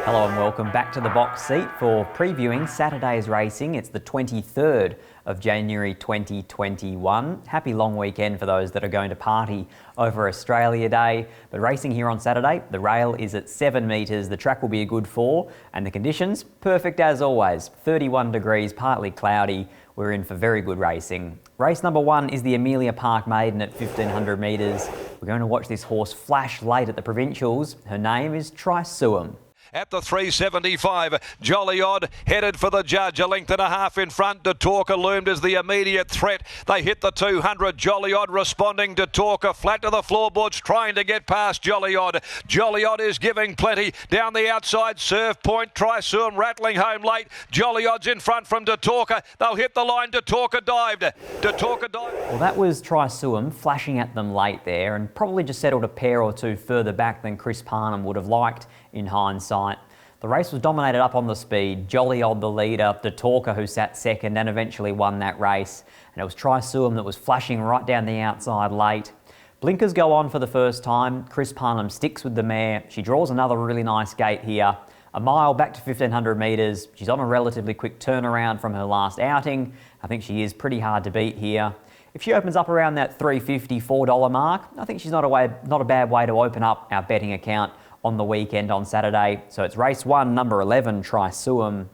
Hello and welcome back to the box seat for previewing Saturday's racing. It's the 23rd of January 2021. Happy long weekend for those that are going to party over Australia Day. But racing here on Saturday, the rail is at 7 metres, the track will be a good 4 and the conditions perfect as always. 31 degrees, partly cloudy. We're in for very good racing. Race number 1 is the Emilia Park Maiden at 1500 metres. We're going to watch this horse flash late at the provincials. Her name is Trisuum. At the 375, Jolly Odd headed for the judge, a length and a half in front. De Talker loomed as the immediate threat. They hit the 200. Jolly Odd responding. De Talker flat to the floorboards, trying to get past Jolly Odd. Jolly Odd is giving plenty. Down the outside, Surf Point. Trisuum rattling home late. Jolly Odd's in front from De Talker. They'll hit the line. De Talker dived. De Talker dived. Well, that was Trisuum flashing at them late there and probably just settled a pair or two further back than Chris Parnham would have liked in hindsight. The race was dominated up on the speed. Jolly Odd the leader, De Talker who sat second and eventually won that race. And it was Trisuum that was flashing right down the outside late. Blinkers go on for the first time. Chris Parnham sticks with the mare. She draws another really nice gate here. A mile back to 1500 metres. She's on a relatively quick turnaround from her last outing. I think she is pretty hard to beat here. If she opens up around that $3.50, $4 mark, I think she's not a bad way to open up our betting account on the weekend on Saturday. So it's race 1, number 11, Trisuum.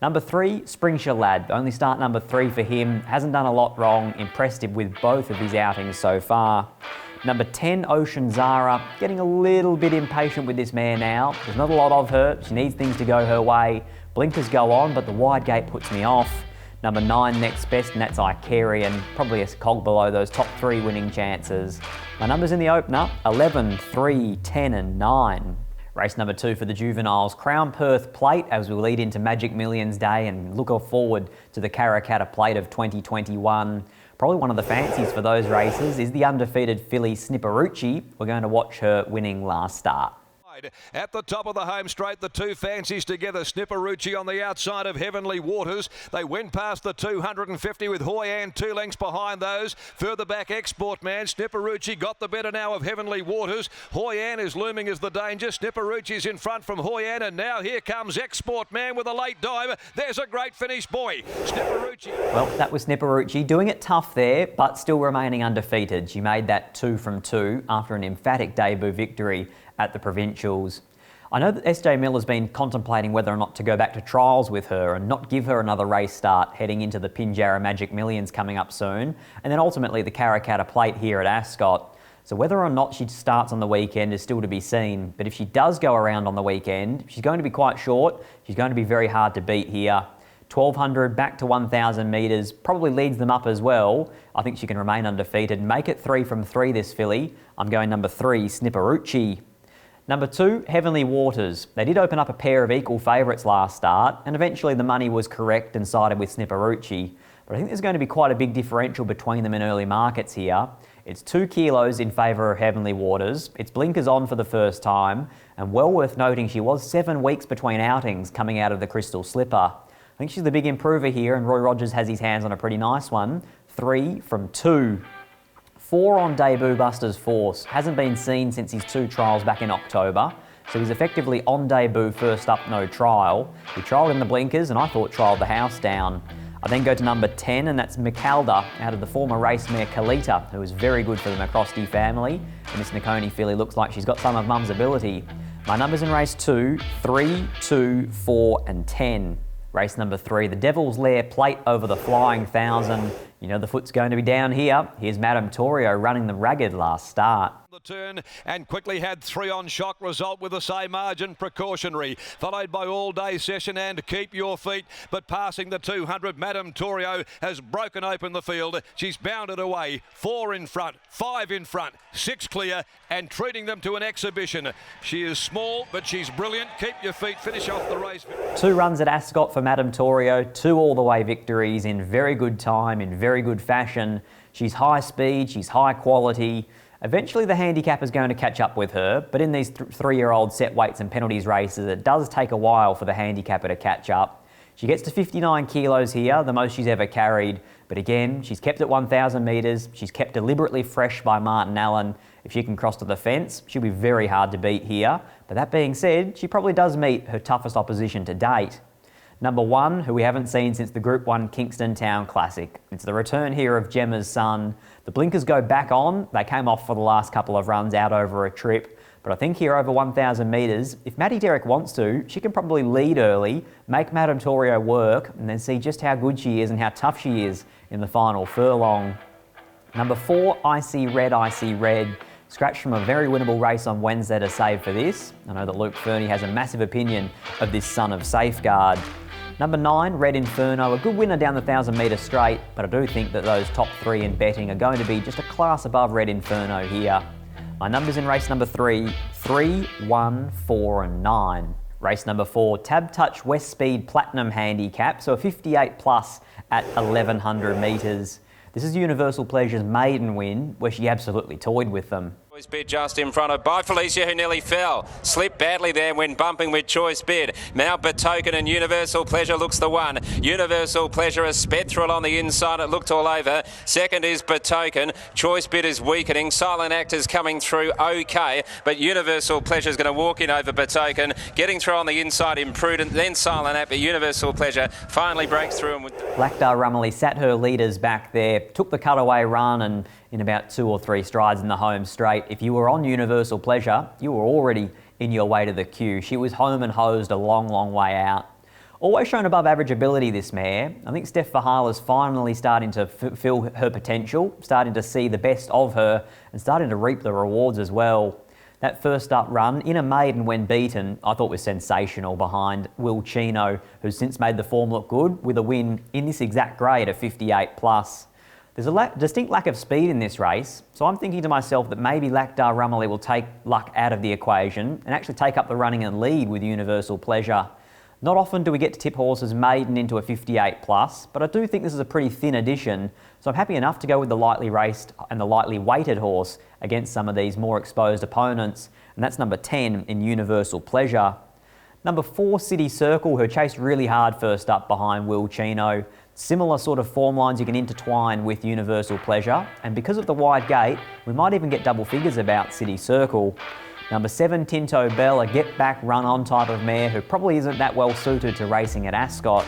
Number 3, Springshire Lad. Only start number 3 for him. Hasn't done a lot wrong. Impressed him with both of his outings so far. Number 10, Ocean Zara. Getting a little bit impatient with this mare now. There's not a lot of her. She needs things to go her way. Blinkers go on, but the wide gate puts me off. Number 9, Next Best, and that's Icarian. Probably a cog below those top 3 winning chances. My numbers in the opener, 11, 3, 10 and 9. Race number 2 for the juveniles, Crown Perth Plate, as we lead into Magic Millions Day and look forward to the Karrakatta Plate of 2021. Probably one of the fancies for those races is the undefeated filly Snipperucci. We're going to watch her winning last start. At the top of the home straight, the two fancies together. Snipperucci on the outside of Heavenly Waters. They went past the 250 with Hoi An 2 lengths behind those. Further back, Export Man. Snipperucci got the better now of Heavenly Waters. Hoi An is looming as the danger. Snipperucci's in front from Hoi An, and now here comes Export Man with a late dive. There's a great finish, boy. Snipperucci. Well, that was Snipperucci doing it tough there, but still remaining undefeated. She made that 2 from 2 after an emphatic debut victory at the provincials. I know that SJ Miller's been contemplating whether or not to go back to trials with her and not give her another race start heading into the Pinjarra Magic Millions coming up soon, and then ultimately the Karrakatta Plate here at Ascot. So whether or not she starts on the weekend is still to be seen, but if she does go around on the weekend, she's going to be quite short. She's going to be very hard to beat here. 1200 back to 1000 metres probably leads them up as well. I think she can remain undefeated and make it 3 from 3 this filly. I'm going number 3, Snipperucci. Number 2, Heavenly Waters. They did open up a pair of equal favourites last start, and eventually the money was correct and sided with Snipperucci. But I think there's going to be quite a big differential between them in early markets here. It's 2 kilos in favour of Heavenly Waters. It's blinkers on for the first time, and well worth noting she was 7 weeks between outings coming out of the Crystal Slipper. I think she's the big improver here, and Roy Rogers has his hands on a pretty nice one. 3 from 2. 4 on debut Buster's Force. Hasn't been seen since his 2 trials back in October. So he's effectively on debut, first up, no trial. He trialled in the blinkers and I thought trialled the house down. I then go to number 10 and that's Micalda out of the former race mare Kalita, who is very good for the McCrosty family. And this Nakoni filly looks like she's got some of Mum's ability. My numbers in race 2, 3, 2, 4 and 10. Race number 3, the Devil's Lair Plate over the Flying 1000. You know the foot's going to be down here. Here's Madame Torio running the ragged last start. The turn and quickly had 3 on shock, result with the same margin, precautionary, followed by All Day Session and Keep Your Feet, but passing the 200, Madame Torio has broken open the field. She's bounded away, 4 in front, 5 in front, 6 clear and treating them to an exhibition. She is small but she's brilliant. Keep Your Feet, finish off the race. 2 runs at Ascot for Madame Torio, 2 all the way victories in very good time, in very good fashion. She's high speed, she's high quality. Eventually the handicap is going to catch up with her, but in these 3-year-old set weights and penalties races, it does take a while for the handicapper to catch up. She gets to 59 kilos here, the most she's ever carried, But again, she's kept at 1,000 metres. She's kept deliberately fresh by Martin Allen. If she can cross to the fence, she'll be very hard to beat here. But that being said, she probably does meet her toughest opposition to date. Number 1, who we haven't seen since the Group 1 Kingston Town Classic. It's the return here of Gemma's Son. The blinkers go back on. They came off for the last couple of runs out over a trip. But I think here over 1,000 metres, if Maddie Derrick wants to, she can probably lead early, make Madame Torio work, and then see just how good she is and how tough she is in the final furlong. Number 4, Icy Red. Scratched from a very winnable race on Wednesday to save for this. I know that Luke Fernie has a massive opinion of this son of Safeguard. Number 9, Red Inferno, a good winner down the 1,000 metre straight, but I do think that those top 3 in betting are going to be just a class above Red Inferno here. My numbers in race number 3, 3, 1, 4 and 9. Race number 4, Tab Touch West Speed Platinum Handicap, so a 58 plus at 1,100 metres. This is Universal Pleasure's maiden win, where she absolutely toyed with them. Choice Bid just in front of by Felicia, who nearly fell. Slipped badly there when bumping with Choice Bid. Now Betoken and Universal Pleasure looks the one. Universal Pleasure has sped through it on the inside. It looked all over. Second is Betoken. Choice Bid is weakening. Silent Actors coming through okay, but Universal Pleasure is going to walk in over Betoken. Getting through on the inside, Imprudent. Then Silent Act, but Universal Pleasure finally breaks through. And Lakdar Rumley sat her leaders back there, took the cutaway run and in about 2 or 3 strides in the home straight. If you were on Universal Pleasure, you were already in your way to the queue. She was home and hosed a long, long way out. Always shown above average ability, this mare. I think Steph Fahala's finally starting to fulfil her potential, starting to see the best of her and starting to reap the rewards as well. That first up run in a maiden when beaten, I thought was sensational behind Will Chino, who's since made the form look good with a win in this exact grade of 58 plus. There's a distinct lack of speed in this race, so I'm thinking to myself that maybe Lakdar Rumley will take luck out of the equation and actually take up the running and lead with Universal Pleasure. Not often do we get to tip horses maiden into a 58 plus, but I do think this is a pretty thin addition, so I'm happy enough to go with the lightly raced and the lightly weighted horse against some of these more exposed opponents, and that's number 10 in Universal Pleasure. Number 4, City Circle, who chased really hard first up behind Will Chino. Similar sort of form lines you can intertwine with Universal Pleasure, and because of the wide gate, we might even get double figures about City Circle. Number 7, Tinto Bell, a get-back, run-on type of mare who probably isn't that well suited to racing at Ascot.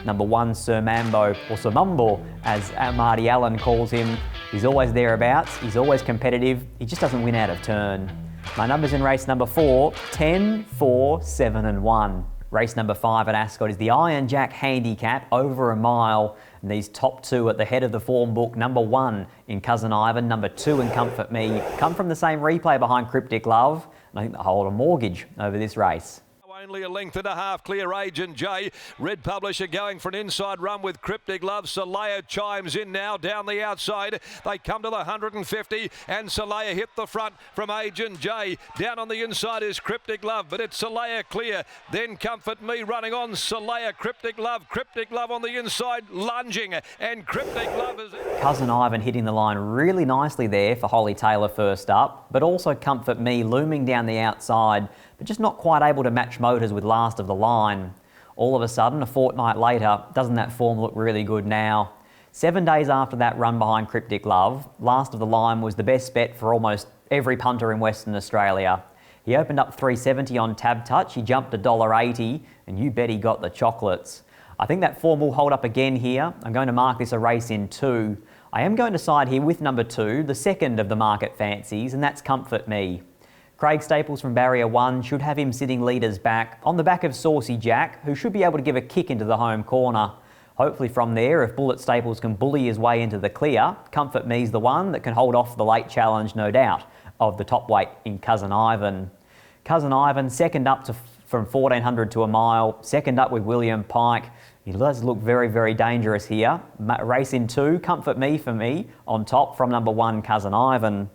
Number 1, Sir Mambo, or Sir Mumbo, as Marty Allen calls him. He's always thereabouts, he's always competitive, he just doesn't win out of turn. My numbers in race number 4, 10, 4, 7 and 1. Race number 5 at Ascot is the Iron Jack Handicap, over a mile. And these top 2 at the head of the form book, number 1 in Cousin Ivan, number 2 in Comfort Me, come from the same replay behind Cryptic Love. And I think they'll hold a mortgage over this race. Only a length and a half clear Agent J. Red Publisher going for an inside run with Cryptic Love. Soleil chimes in now down the outside. They come to the 150 and Soleil hit the front from Agent J. Down on the inside is Cryptic Love, but it's Soleil clear. Then Comfort Me running on Soleil. Cryptic Love on the inside lunging, and Cryptic Love is... Cousin Ivan hitting the line really nicely there for Holly Taylor first up, but also Comfort Me looming down the outside, but just not quite able to match motors with last of the line. All of a sudden, a fortnight later, doesn't that form look really good now? 7 days after that run behind Cryptic Love, last of the line was the best bet for almost every punter in Western Australia. He opened up 370 on Tab Touch, he jumped $1.80, and you bet he got the chocolates. I think that form will hold up again here. I'm going to mark this a race in 2. I am going to side here with number 2, the second of the market fancies, and that's Comfort Me. Craig Staples from Barrier 1 should have him sitting leaders back, on the back of Saucy Jack, who should be able to give a kick into the home corner. Hopefully from there, if Bullet Staples can bully his way into the clear, Comfort Me's the one that can hold off the late challenge, no doubt, of the top weight in Cousin Ivan. Cousin Ivan, second up from 1,400 to a mile, second up with William Pike. He does look very, very dangerous here. Race in 2, Comfort Me for me, on top from number 1, Cousin Ivan.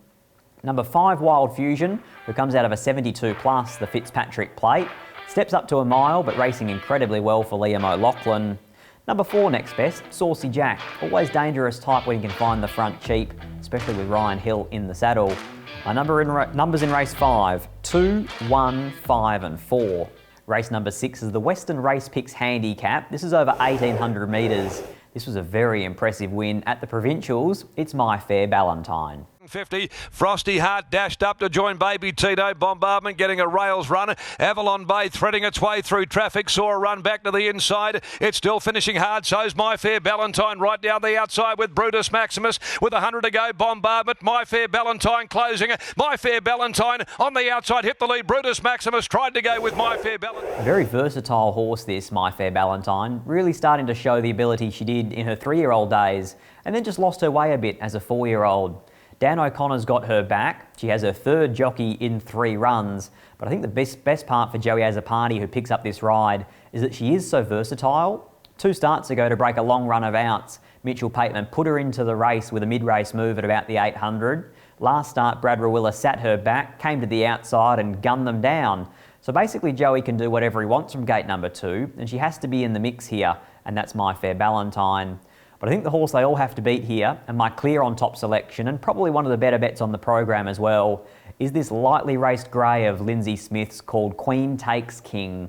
Number 5, Wild Fusion, who comes out of a 72 plus, the Fitzpatrick Plate. Steps up to a mile, but racing incredibly well for Liam O'Loughlin. Number 4, next best, Saucy Jack. Always dangerous type when you can find the front cheap, especially with Ryan Hill in the saddle. My numbers in race 5, 2, 1, 5 and 4. Race number 6 is the Western Race Picks Handicap. This is over 1,800 metres. This was a very impressive win at the Provincials. It's My Fair Ballantine. 50. Frosty Heart dashed up to join Baby Tito. Bombardment getting a rails run. Avalon Bay threading its way through traffic. Saw a run back to the inside. It's still finishing hard. So's My Fair Ballantine right down the outside with Brutus Maximus with 100 to go. Bombardment. My Fair Ballantine closing. My Fair Ballantine on the outside hit the lead. Brutus Maximus tried to go with My Fair Ballantine. A very versatile horse, this My Fair Ballantine. Really starting to show the ability she did in her 3-year-old days, and then just lost her way a bit as a 4-year-old. Dan O'Connor's got her back. She has her 3rd jockey in 3 runs. But I think the best part for Joey Azzopardi, who picks up this ride, is that she is so versatile. 2 starts ago, to break a long run of outs, Mitchell Pateman put her into the race with a mid-race move at about the 800. Last start, Brad Rawiller sat her back, came to the outside and gunned them down. So basically Joey can do whatever he wants from gate number 2, and she has to be in the mix here, and that's My Fair Ballantine. But I think the horse they all have to beat here, and my clear on top selection, and probably one of the better bets on the program as well, is this lightly raced grey of Lindsay Smith's called Queen Takes King.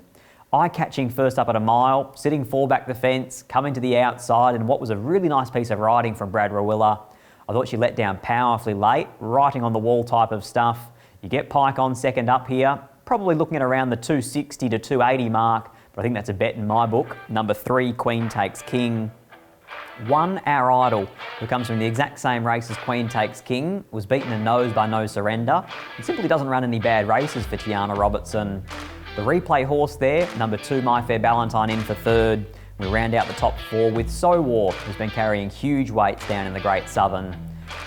Eye-catching first up at a mile, sitting 4 back the fence, coming to the outside, and what was a really nice piece of riding from Brad Rawiller. I thought she let down powerfully late, writing on the wall type of stuff. You get Pike on second up here, probably looking at around the 260 to 280 mark, but I think that's a bet in my book. Number 3, Queen Takes King. 1, Our Idol, who comes from the exact same race as Queen Takes King, was beaten in nose by No Surrender. It simply doesn't run any bad races for Tiana Robertson. The replay horse there, number 2, My Fair Ballantine, in for 3rd. We round out the top 4 with So War, who's been carrying huge weights down in the Great Southern.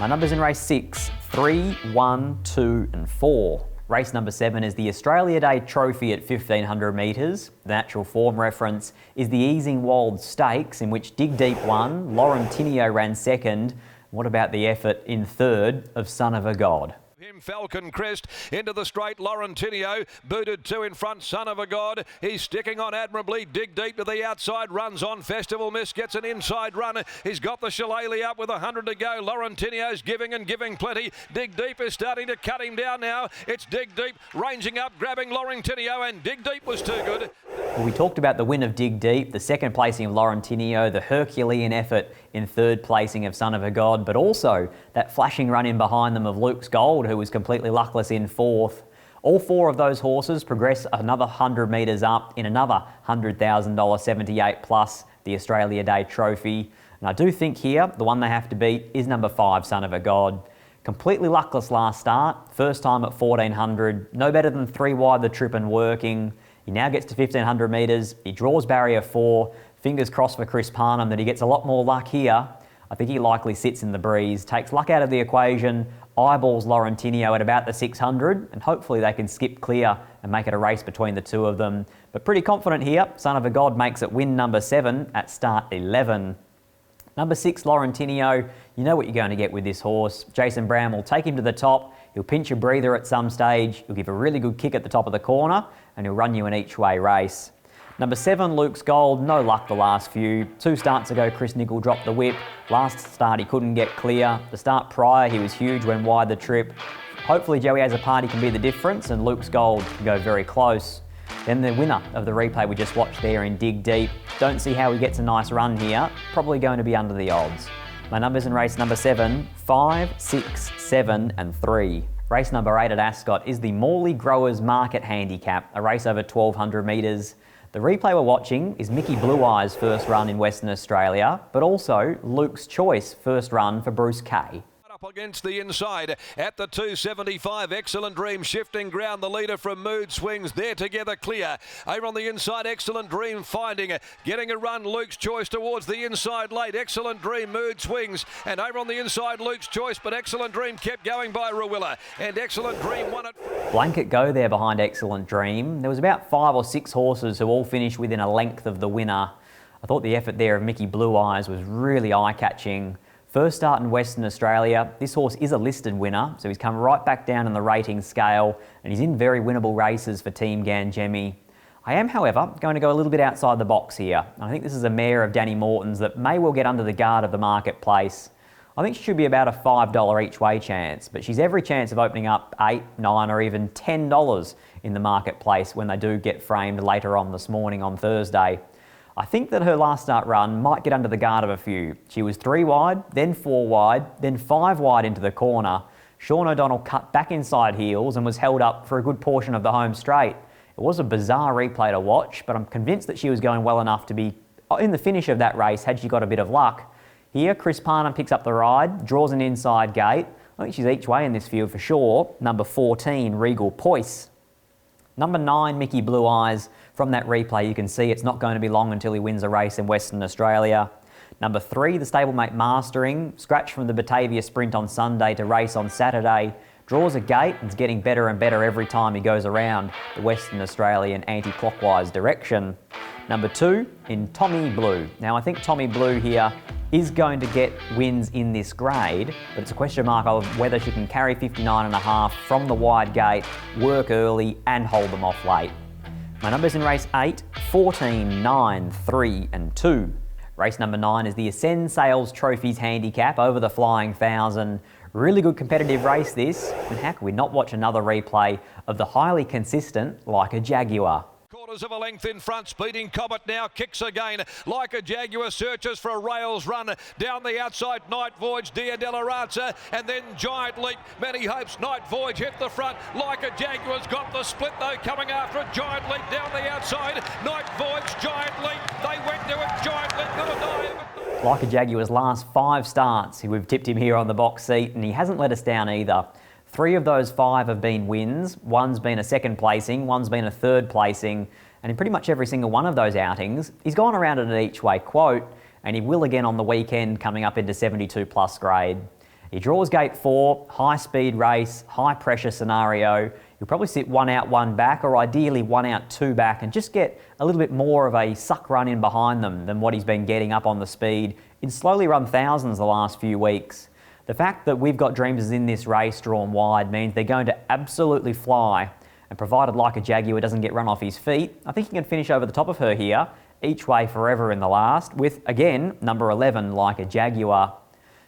My numbers in race 6, 3, 1, 2 and 4. Race number 7 is the Australia Day Trophy at 1500 metres. The natural form reference is the Easing Wold Stakes, in which Dig Deep won, Laurentinio ran 2nd. What about the effort in 3rd of Son of a God? Him Falcon Crest into the straight. Laurentinio booted 2 in front. Son of a God. He's sticking on admirably. Dig Deep to the outside. Runs on. Festival Miss gets an inside run. He's got the Shillelagh up with 100 to go. Laurentinio's giving and giving plenty. Dig Deep is starting to cut him down now. It's Dig Deep ranging up, grabbing Laurentinio, and Dig Deep was too good. Well, we talked about the win of Dig Deep, the 2nd placing of Laurentinio, the Herculean effort in 3rd placing of Son of a God, but also that flashing run in behind them of Luke's Gold, who was completely luckless in 4th. All 4 of those horses progress another 100 metres up in another $100,000 78 plus, the Australia Day Trophy. And I do think here the one they have to beat is number 5, Son of a God. Completely luckless last start, first time at 1400, no better than 3 wide the trip and working. He now gets to 1500 metres, he draws barrier 4, fingers crossed for Chris Parnham that he gets a lot more luck here. I think he likely sits in the breeze, takes luck out of the equation, eyeballs Laurentinio at about the 600, and hopefully they can skip clear and make it a race between the 2 of them. But pretty confident here, Son of a God makes it win number 7 at start 11. Number 6, Laurentinio, you know what you're going to get with this horse. Jason Brown will take him to the top, he'll pinch a breather at some stage, he'll give a really good kick at the top of the corner, and he'll run you an each-way race. Number 7, Luke's Gold, no luck the last few. 2 starts ago, Chris Nicol dropped the whip. Last start, he couldn't get clear. The start prior, he was huge when wide the trip. Hopefully, Joey Azzopardi can be the difference, and Luke's Gold can go very close. Then the winner of the replay we just watched there in Dig Deep. Don't see how he gets a nice run here. Probably going to be under the odds. My numbers in race number 7, 5, 6, 7 and 3. Race number 8 at Ascot is the Morley Growers Market Handicap, a race over 1200 metres. The replay we're watching is Mickey Blue Eye's first run in Western Australia, but also Luke's Choice first run for Bruce Kay. Up against the inside at the 275. Excellent Dream shifting ground. The leader from Mood Swings. They're together clear. Over on the inside, Excellent Dream finding it. Getting a run, Luke's Choice towards the inside late. Excellent Dream, Mood Swings. And over on the inside, Luke's Choice. But Excellent Dream kept going by Rawiller. And Excellent Dream won it. Blanket go there behind Excellent Dream. There was about 5 or 6 horses who all finished within a length of the winner. I thought the effort there of Mickey Blue Eyes was really eye-catching. First start in Western Australia. This horse is a listed winner, so he's come right back down in the rating scale, and he's in very winnable races for Team Gangemi. I am, however, going to go a little bit outside the box here. I think this is a mare of Danny Morton's that may well get under the guard of the marketplace. I think she should be about a $5 each way chance, but she's every chance of opening up $8, $9 or even $10 in the marketplace when they do get framed later on this morning on Thursday. I think that her last start run might get under the guard of a few. She was 3 wide, then 4 wide, then 5 wide into the corner. Sean O'Donnell cut back inside heels and was held up for a good portion of the home straight. It was a bizarre replay to watch, but I'm convinced that she was going well enough to be in the finish of that race had she got a bit of luck. Here, Chris Parnham picks up the ride, draws an inside gate. I think she's each way in this field for sure. Number 14, Regal Poise. Number 9, Mickey Blue Eyes. From that replay, you can see it's not going to be long until he wins a race in Western Australia. Number 3, the stablemate Mastering. Scratched from the Batavia Sprint on Sunday to race on Saturday. Draws a gate and is getting better and better every time he goes around the Western Australian anti-clockwise direction. Number 2, in Tommy Blue. Now, I think Tommy Blue here is going to get wins in this grade, but it's a question mark of whether she can carry 59.5 from the wide gate, work early and hold them off late. My numbers in race 8, 14, 9, 3 and 2. Race number 9 is the Ascend Sales Trophies Handicap over the Flying 1000. Really good competitive race this, and how can we not watch another replay of the highly consistent Like a Jaguar. Quarters of a length in front, speeding Comet now, kicks again. Like a Jaguar searches for a rails run. Down the outside, Night Voyage, Dia Delarazza, and then Giant Leap. Many hopes, Night Voyage hit the front. Like a Jaguar's got the split though, coming after it. Giant Leap down the outside. Night Voyage, Giant Leap. They went to it, Giant Leap, got a dive. Like a Jaguar's last 5 starts, we've tipped him here on the box seat, and he hasn't let us down either. 3 of those 5 have been wins, one's been a second placing, one's been a third placing, and in pretty much every single one of those outings, he's gone around at an each way quote, and he will again on the weekend coming up into 72 plus grade. He draws gate 4, high speed race, high pressure scenario. He'll probably sit 1 out, 1 back, or ideally 1 out, 2 back, and just get a little bit more of a suck run in behind them than what he's been getting up on the speed in slowly run thousands the last few weeks. The fact that we've got Dreamers in this race drawn wide means they're going to absolutely fly, and provided Like a Jaguar doesn't get run off his feet, I think he can finish over the top of her here, each way forever in the last, with, again, number 11, Like a Jaguar.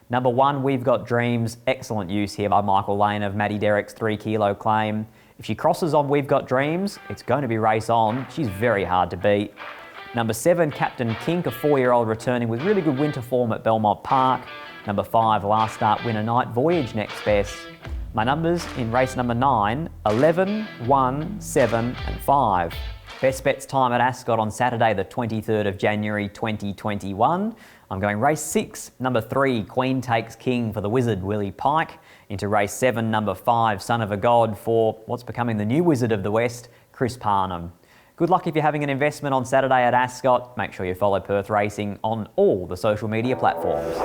Number 1, We've Got Dreams, excellent use here by Michael Lane of Matty Derrick's 3 kilo claim. If she crosses on We've Got Dreams, it's going to be race on. She's very hard to beat. Number 7, Captain Kink, a 4-year-old returning with really good winter form at Belmont Park. Number 5, last start winner Night Voyage next best. My numbers in race number 9, 11, 1, 7 and 5. Best bets time at Ascot on Saturday the 23rd of January 2021. I'm going race 6, number 3, Queen Takes King for the Wizard Willie Pike. Into race 7, number 5, Son of a God for what's becoming the new Wizard of the West, Chris Parnham. Good luck if you're having an investment on Saturday at Ascot. Make sure you follow Perth Racing on all the social media platforms.